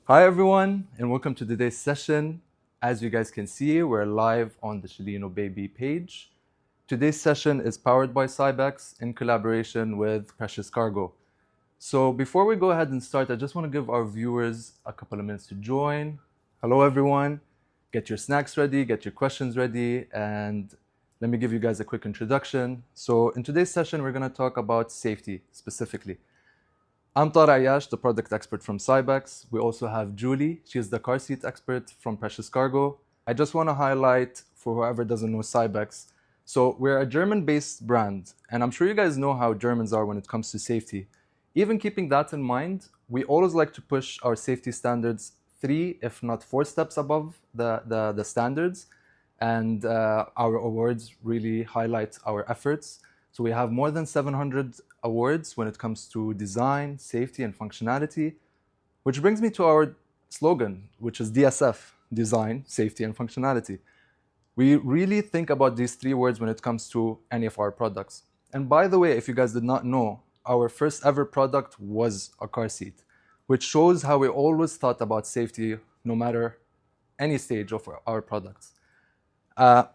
Hi everyone, and welcome to today's session. As you guys can see, we're live on the ChelinoBaby page. Today's session is powered by Cybex in collaboration with Precious Cargo. So before we go ahead and start, I just want to give our viewers a couple of minutes to join. Hello everyone, get your snacks ready, get your questions ready, and let me give you guys a quick introduction. So in today's session, we're going to talk about safety specifically. I'm Ayach, the product expert from Cybex. We also have Julie. She's the car seat expert from Precious Cargo. I just want to highlight for whoever doesn't know Cybex. So we're a German-based brand, and I'm sure you guys know how Germans are when it comes to safety. Even keeping that in mind, we always like to push our safety standards 3, if not 4 steps above the standards. And our awards really highlight our efforts. So we have more than 700 awards when it comes to design, safety, and functionality, which brings me to our slogan, which is DSF, design, safety, and functionality. We really think about these 3 words when it comes to any of our products. And by the way, if you guys did not know, our first ever product was a car seat, which shows how we always thought about safety no matter any stage of our products.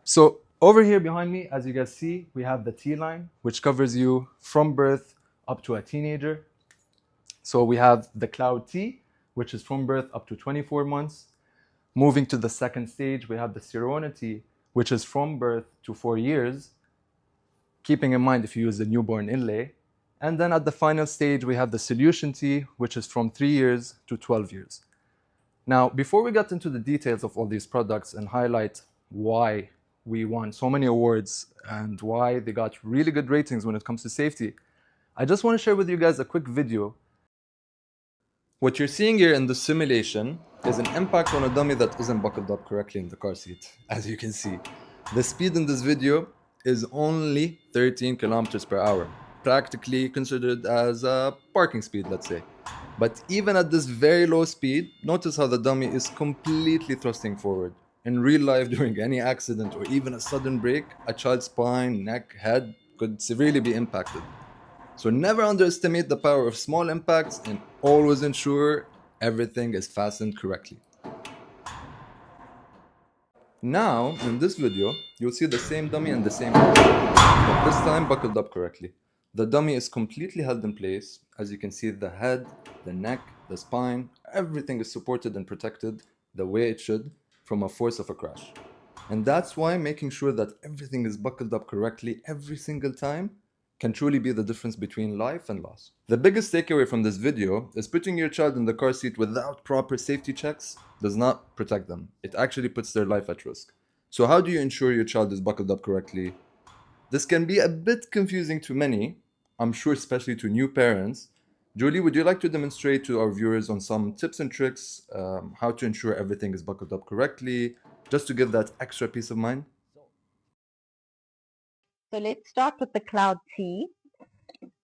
So over here behind me, as you guys see, we have the T line, which covers you from birth up to a teenager. So we have the Cloud T, which is from birth up to 24 months. Moving to the second stage, we have the Serenity, which is from birth to 4 years, keeping in mind if you use the newborn inlay. And then at the final stage, we have the Solution T, which is from 3 years to 12 years. Now, before we get into the details of all these products and highlight why we won so many awards and why they got really good ratings when it comes to safety, I just want to share with you guys a quick video. What you're seeing here in the simulation is an impact on a dummy that isn't buckled up correctly in the car seat. As you can see, the speed in this video is only 13 kilometers per hour, practically considered as a parking speed, let's say. But even at this very low speed, notice how the dummy is completely thrusting forward. In real life, during any accident or even a sudden brake, a child's spine, neck, head could severely be impacted. So never underestimate the power of small impacts and always ensure everything is fastened correctly. Now, in this video, you'll see the same dummy and the same car, but this time buckled up correctly. The dummy is completely held in place. As you can see, the head, the neck, the spine, everything is supported and protected the way it should from a force of a crash. And that's why making sure that everything is buckled up correctly every single time can truly be the difference between life and loss. The biggest takeaway from this video is putting your child in the car seat without proper safety checks does not protect them. It actually puts their life at risk. So how do you ensure your child is buckled up correctly? This can be a bit confusing to many, I'm sure especially to new parents. Julie, would you like to demonstrate to our viewers on some tips and tricks, how to ensure everything is buckled up correctly, just to give that extra peace of mind? So let's start with the Cloud T.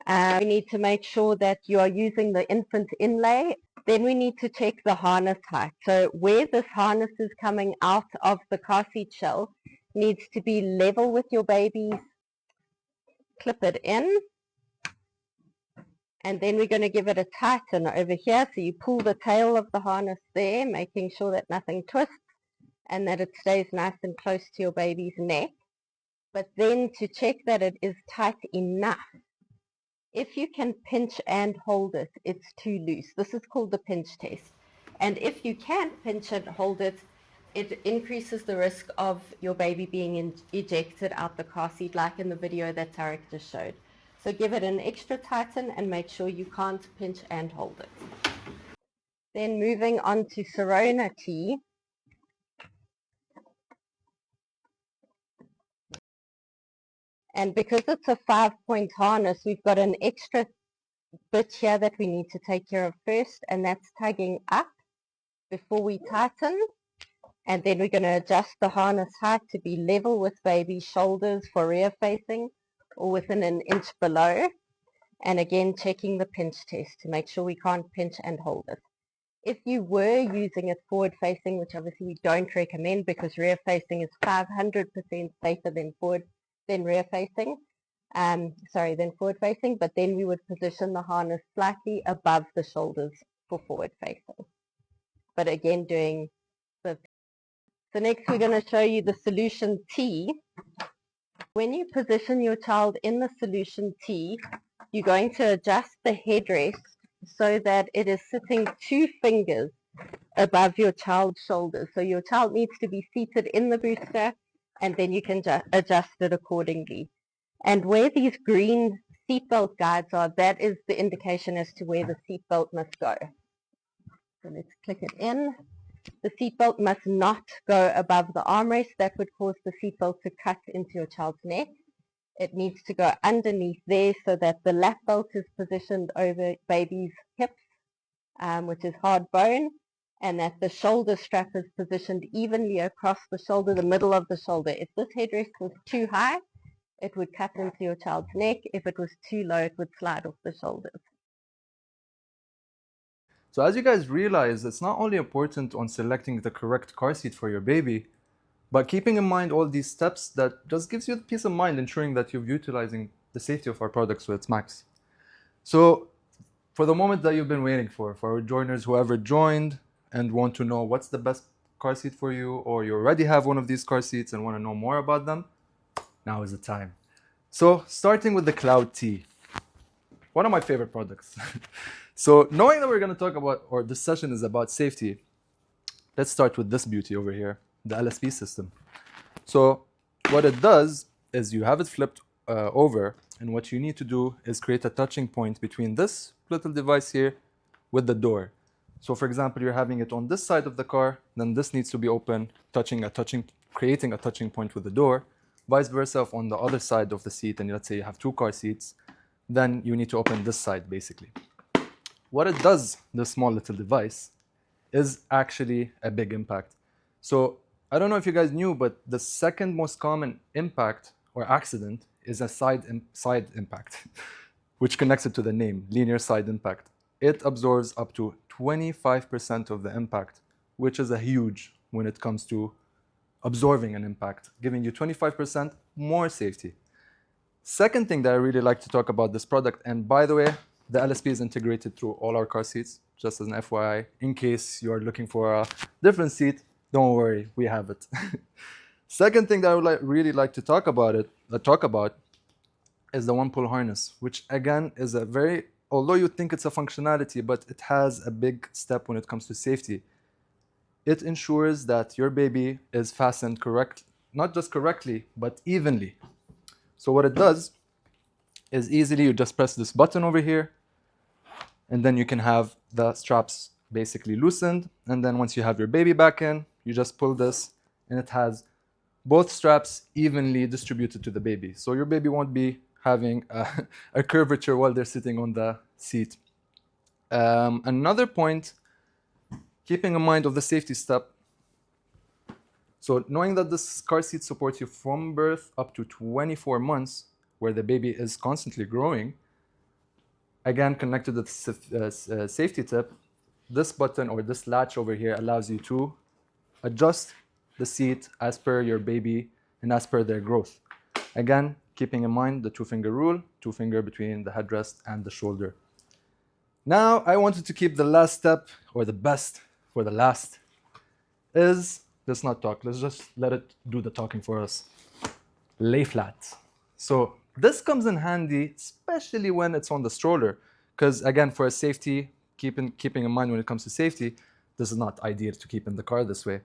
We need to make sure that you are using the infant inlay. Then we need to check the harness height. So where this harness is coming out of the car seat shell needs to be level with your baby. Clip it in. And then we're going to give it a tighten over here. So you pull the tail of the harness there, making sure that nothing twists and that it stays nice and close to your baby's neck. But then to check that it is tight enough, if you can pinch and hold it, it's too loose. This is called the pinch test. And if you can't pinch and hold it, it increases the risk of your baby being ejected out the car seat, like in the video that Tareq just showed. So give it an extra tighten and make sure you can't pinch and hold it. Then moving on to Serenity. And because it's a 5-point harness, we've got an extra bit here that we need to take care of first, and that's tugging up before we tighten. And then we're going to adjust the harness height to be level with baby's shoulders for rear facing or within an inch below. And again, checking the pinch test to make sure we can't pinch and hold it. If you were using it forward facing, which obviously we don't recommend because rear facing is 500% safer than rear facing, than forward facing, but then we would position the harness slightly above the shoulders for forward facing. but again doing the. So next we're going to show you the solution T. When you position your child in the solution T, you're going to adjust the headrest so that it is sitting 2 fingers above your child's shoulders. So your child needs to be seated in the booster, and then you can adjust it accordingly. And where these green seatbelt guides are, that is the indication as to where the seatbelt must go. So let's click it in. The seatbelt must not go above the armrest. That would cause the seatbelt to cut into your child's neck. It needs to go underneath there so that the lap belt is positioned over baby's hips, which is hard bone, and that the shoulder strap is positioned evenly across the shoulder, the middle of the shoulder. If this headrest was too high, it would cut into your child's neck. If it was too low, it would slide off the shoulders. So as you guys realize, it's not only important on selecting the correct car seat for your baby, but keeping in mind all these steps that just gives you peace of mind, ensuring that you're utilizing the safety of our products to its max. So for the moment that you've been waiting for our joiners, whoever joined and want to know what's the best car seat for you, or you already have one of these car seats and want to know more about them, now is the time. So starting with the Cloud T, one of my favorite products. So knowing that we're going to talk about, or this session is about safety, let's start with this beauty over here, the LSP system. So what it does is you have it flipped over, and what you need to do is create a touching point between this little device here with the door. So for example, you're having it on this side of the car, then this needs to be open, creating a touching point with the door. Vice versa, if on the other side of the seat, and let's say you have 2 car seats, then you need to open this side basically. What it does, this small little device, is actually a big impact. So I don't know if you guys knew, but the second most common impact or accident is a side impact, which connects it to the name, linear side impact. It absorbs up to 25% of the impact, which is a huge when it comes to absorbing an impact, giving you 25% more safety. Second thing that I really like to talk about this product, and by the way, the LSP is integrated through all our car seats, just as an FYI. In case you are looking for a different seat, don't worry, we have it. Second thing that I would really like to talk about is the one pull harness, which again is although you think it's a functionality, but it has a big step when it comes to safety. It ensures that your baby is fastened not just correctly, but evenly. So what it does is easily you just press this button over here, and then you can have the straps basically loosened. And then once you have your baby back in, you just pull this, and it has both straps evenly distributed to the baby. So your baby won't be having a curvature while they're sitting on the seat. Another point, keeping in mind of the safety step. So knowing that this car seat supports you from birth up to 24 months, where the baby is constantly growing, again, connected to the safety tip, this button or this latch over here allows you to adjust the seat as per your baby and as per their growth. Again, keeping in mind the 2-finger rule, 2-finger between the headrest and the shoulder. Now, I wanted to keep the last step, or the best for the last, let's not talk, let's just let it do the talking for us. Lay flat. So this comes in handy, especially when it's on the stroller, because again, for a safety, keeping in mind when it comes to safety, this is not ideal to keep in the car this way.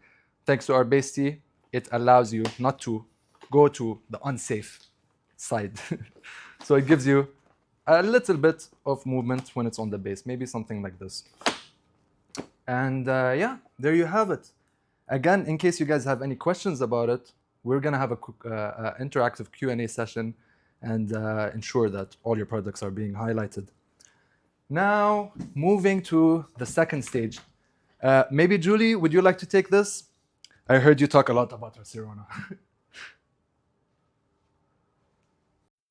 Thanks to our base T, it allows you not to go to the unsafe side. So it gives you a little bit of movement when it's on the base, maybe something like this. And yeah, there you have it. Again, in case you guys have any questions about it, we're going to have a quick interactive Q&A session and ensure that all your products are being highlighted. Now, moving to the second stage. Maybe Julie, would you like to take this? I heard you talk a lot about our Sirona.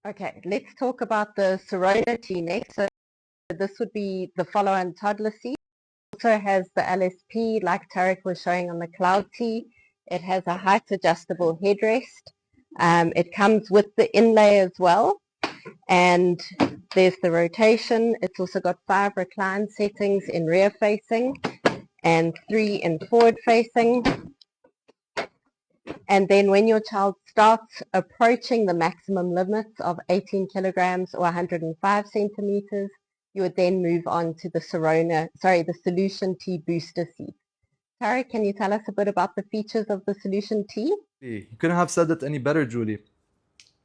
Okay, let's talk about the Serenity next. So this would be the follow-on toddler seat. It also has the LSP, like Tareq was showing on the Cloud T. It has a height adjustable headrest. It comes with the inlay as well. And there's the rotation. It's also got 5 recline settings in rear facing. and 3 in forward facing. And then when your child starts approaching the maximum limits of 18 kilograms or 105 centimeters, you would then move on to the Solution T booster seat. Tareq, can you tell us a bit about the features of the Solution T? You couldn't have said it any better, Julie.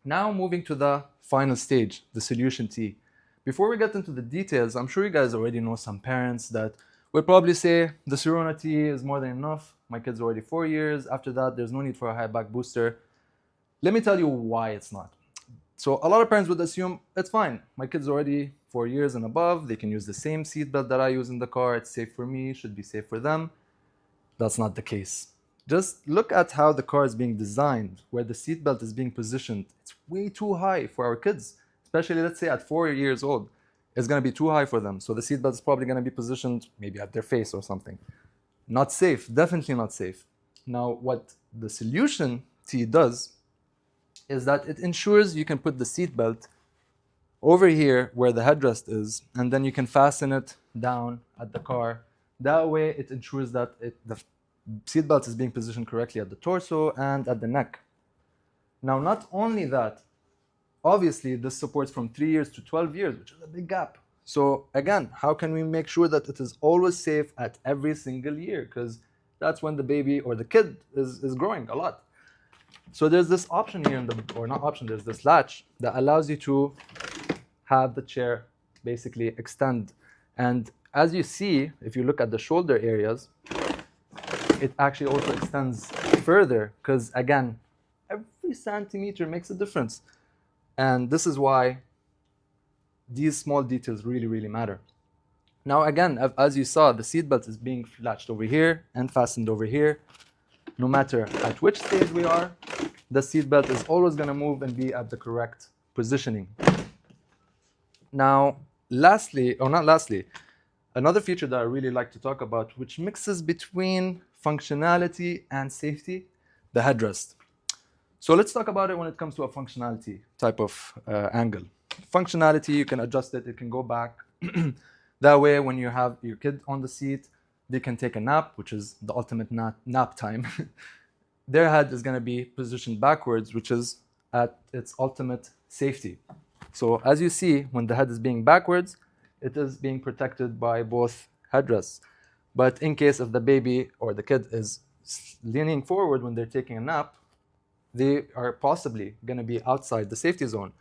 Now moving to the final stage, the Solution T. Before we get into the details, I'm sure you guys already know some parents that will probably say the Sirona T is more than enough. My kid's already 4 years. After that, there's no need for a high back booster. Let me tell you why it's not. So a lot of parents would assume it's fine. My kid's already 4 years and above. They can use the same seatbelt that I use in the car. It's safe for me, should be safe for them. That's not the case. Just look at how the car is being designed, where the seatbelt is being positioned. It's way too high for our kids, especially let's say at 4 years old. It's going to be too high for them. So the seatbelt is probably going to be positioned maybe at their face or something. Not safe, definitely not safe. Now, what the Solution T does is that it ensures you can put the seatbelt over here where the headrest is, and then you can fasten it down at the car. That way, it ensures that the seatbelt is being positioned correctly at the torso and at the neck. Now, not only that, obviously, this supports from 3 years to 12 years, which is a big gap. So again, how can we make sure that it is always safe at every single year? Because that's when the baby or the kid is growing a lot. So there's this option here, there's this latch that allows you to have the chair basically extend. And as you see, if you look at the shoulder areas, it actually also extends further because, again, every centimeter makes a difference. And this is why these small details really, really matter. Now, again, as you saw, the seatbelt is being latched over here and fastened over here. No matter at which stage we are, the seatbelt is always going to move and be at the correct positioning. Now, another feature that I really like to talk about, which mixes between functionality and safety, the headrest. So let's talk about it when it comes to a functionality type of angle. Functionality, you can adjust it, it can go back. That way, when you have your kid on the seat, they can take a nap, which is the ultimate nap time. Their head is going to be positioned backwards, which is at its ultimate safety. So as you see, when the head is being backwards, it is being protected by both headrests. But in case of the baby or the kid is leaning forward when they're taking a nap, they are possibly going to be outside the safety zone.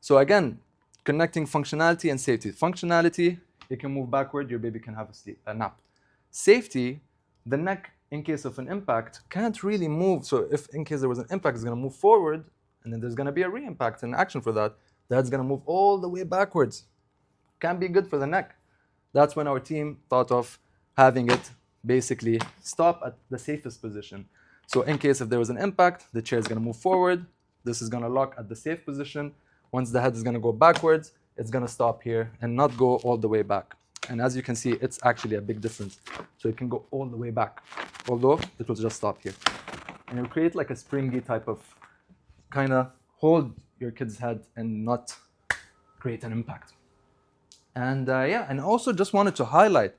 So again, connecting functionality and safety. Functionality, it can move backward, your baby can have a nap. Safety, the neck, in case of an impact, can't really move. So if in case there was an impact, it's going to move forward, and then there's going to be a re-impact and action for that. That's going to move all the way backwards. Can't be good for the neck. That's when our team thought of having it basically stop at the safest position. So in case if there was an impact, the chair is going to move forward. This is going to lock at the safe position. Once the head is going to go backwards, it's going to stop here and not go all the way back. And as you can see, it's actually a big difference. So it can go all the way back, although it will just stop here. And it will create like a springy type of kind of hold your kid's head and not create an impact. And and also just wanted to highlight,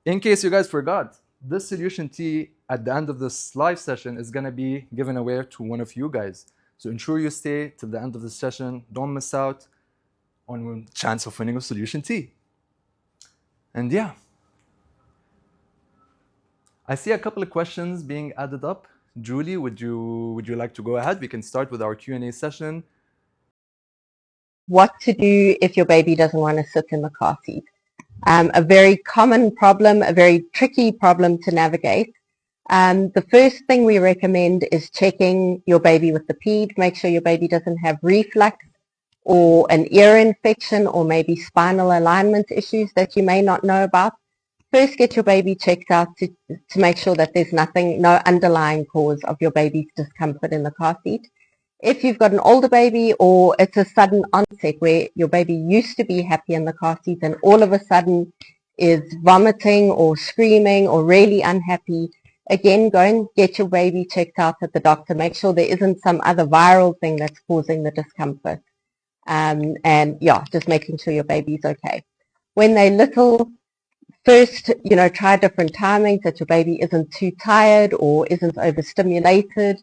in case you guys forgot, this Solution T at the end of this live session is going to be given away to one of you guys. So ensure you stay till the end of the session. Don't miss out on a chance of winning a Solution T. And yeah, I see a couple of questions being added up. Julie, would you like to go ahead? We can start with our Q&A session. What to do if your baby doesn't want to sit in the car seat? A very common problem, a very tricky problem to navigate. The first thing we recommend is checking your baby with the ped. Make sure your baby doesn't have reflux or an ear infection or maybe spinal alignment issues that you may not know about. First, get your baby checked out to make sure that there's no underlying cause of your baby's discomfort in the car seat. If you've got an older baby or it's a sudden onset where your baby used to be happy in the car seat and all of a sudden is vomiting or screaming or really unhappy, again, go and get your baby checked out at the doctor. Make sure there isn't some other viral thing that's causing the discomfort. And yeah, just making sure your baby's okay. When they're little, first, try different timings that your baby isn't too tired or isn't overstimulated,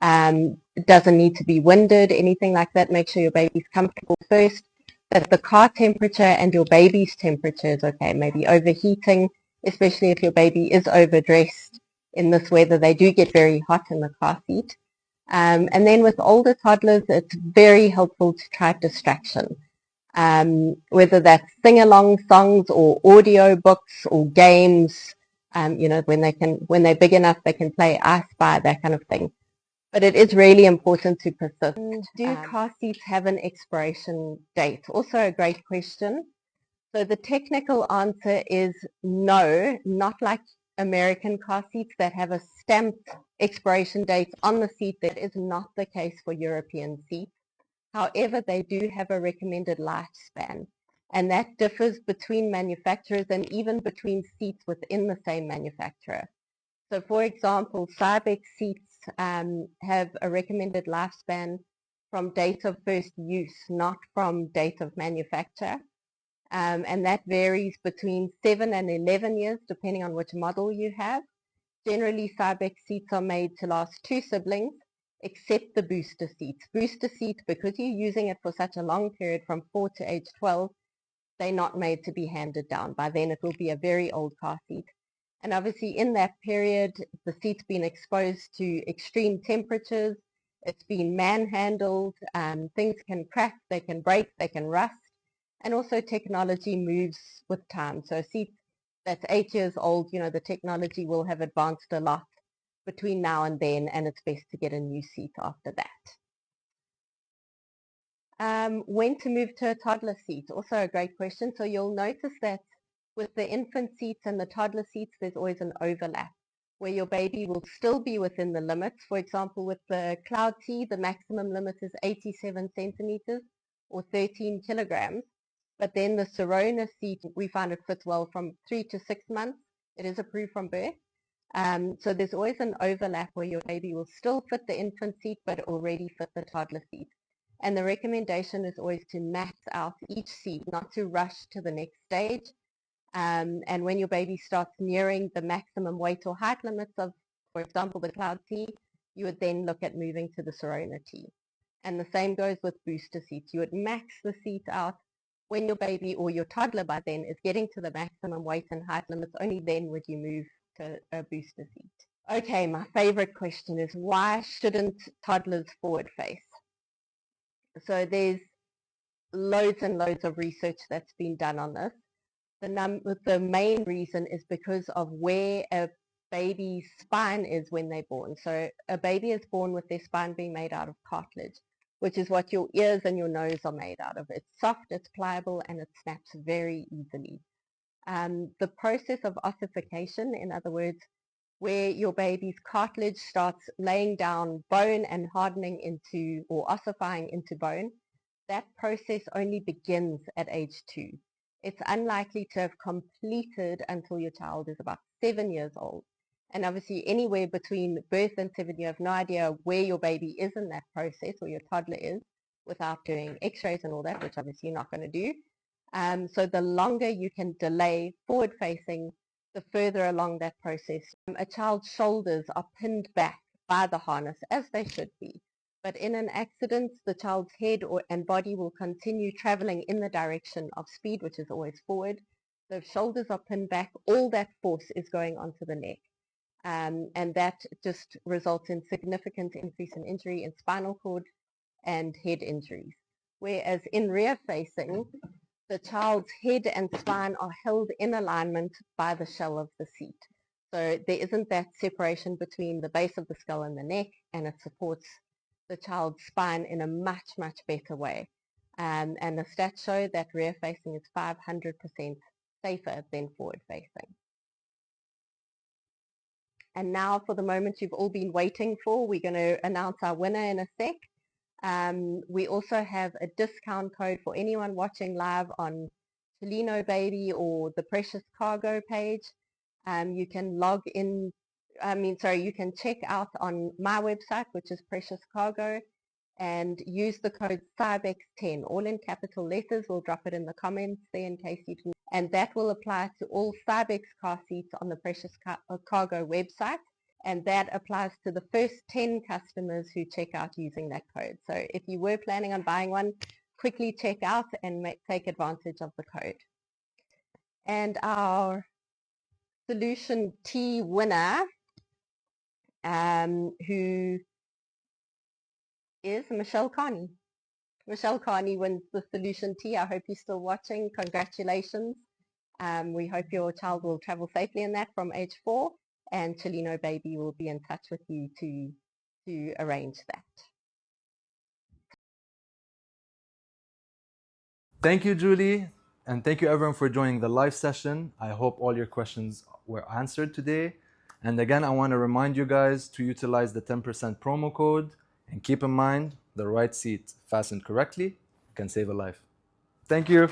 doesn't need to be winded, anything like that. Make sure your baby's comfortable first, that the car temperature and your baby's temperature is okay. Maybe overheating, especially if your baby is overdressed in this weather. They do get very hot in the car seat. And then with older toddlers, it's very helpful to try distraction. Whether that's sing-along songs or audio books or games, when they're big enough, they can play I Spy, that kind of thing. But it is really important to persist. Do car seats have an expiration date? Also a great question. So the technical answer is no, not like American car seats that have a stamped expiration date on the seat. That is not the case for European seats. However, they do have a recommended lifespan, and that differs between manufacturers and even between seats within the same manufacturer. So for example, Cybex seats have a recommended lifespan from date of first use, not from date of manufacture. And that varies between 7 and 11 years, depending on which model you have. Generally, Cybex seats are made to last 2 siblings, except the booster seats. Booster seats, because you're using it for such a long period from 4 to age 12, they're not made to be handed down. By then, it will be a very old car seat. And obviously, in that period, the seat's been exposed to extreme temperatures. It's been manhandled. Things can crack, they can break, they can rust. And also technology moves with time. So a seat that's 8 years old, the technology will have advanced a lot between now and then, and it's best to get a new seat after that. When to move to a toddler seat, also a great question. So you'll notice that with the infant seats and the toddler seats, there's always an overlap where your baby will still be within the limits. For example, with the Cloud T, the maximum limit is 87 centimeters or 13 kilograms. But then the Serona seat, we find it fits well from 3 to 6 months. It is approved from birth. So there's always an overlap where your baby will still fit the infant seat, but already fit the toddler seat. And the recommendation is always to max out each seat, not to rush to the next stage. And when your baby starts nearing the maximum weight or height limits of, for example, the Cloud T, you would then look at moving to the Serona T. And the same goes with booster seats. You would max the seat out when your baby or your toddler by then is getting to the maximum weight and height limits. Only then would you move to a booster seat. Okay, my favorite question is, why shouldn't toddlers forward face? So there's loads and loads of research that's been done on this. The main reason is because of where a baby's spine is when they're born. So a baby is born with their spine being made out of cartilage, which is what your ears and your nose are made out of. It's soft, it's pliable, and it snaps very easily. The process of ossification, in other words, where your baby's cartilage starts laying down bone and hardening into, or ossifying into bone, that process only begins at age 2. It's unlikely to have completed until your child is about 7 years old. And obviously anywhere between birth and 7, you have no idea where your baby is in that process, or your toddler is, without doing x-rays and all that, which obviously you're not going to do. So the longer you can delay forward facing, the further along that process. A child's shoulders are pinned back by the harness, as they should be. But in an accident, the child's head and body will continue traveling in the direction of speed, which is always forward. So if shoulders are pinned back, all that force is going onto the neck. And that just results in significant increase in injury in spinal cord and head injuries. Whereas in rear facing, the child's head and spine are held in alignment by the shell of the seat. So there isn't that separation between the base of the skull and the neck, and it supports the child's spine in a much, much better way. And the stats show that rear facing is 500% safer than forward facing. And now for the moment you've all been waiting for, we're going to announce our winner in a sec. We also have a discount code for anyone watching live on ChelinoBaby or the Precious Cargo page. You can log in, you can check out on my website, which is Precious Cargo, and use the code Cybex10, all in capital letters. We'll drop it in the comments there in case you didn't. and that will apply to all Cybex car seats on the Precious Cargo website, and that applies to the first 10 customers who check out using that code. So if you were planning on buying one, quickly check out and take advantage of the code. And our Solution T winner, who is Michelle Carney. Michelle Carney wins the Solution T. I hope you're still watching. Congratulations. We hope your child will travel safely in that from age 4, and ChelinoBaby will be in touch with you to arrange that. Thank you, Julie, and thank you everyone for joining the live session. I hope all your questions were answered today. And again, I want to remind you guys to utilize the 10% promo code, and keep in mind the right seat fastened correctly can save a life. Thank you.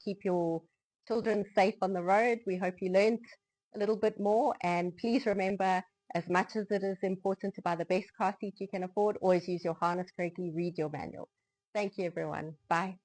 Keep your children safe on the road. We hope you learned a little bit more, and please remember, as much as it is important to buy the best car seat you can afford, always use your harness correctly, read your manual. Thank you, everyone. Bye.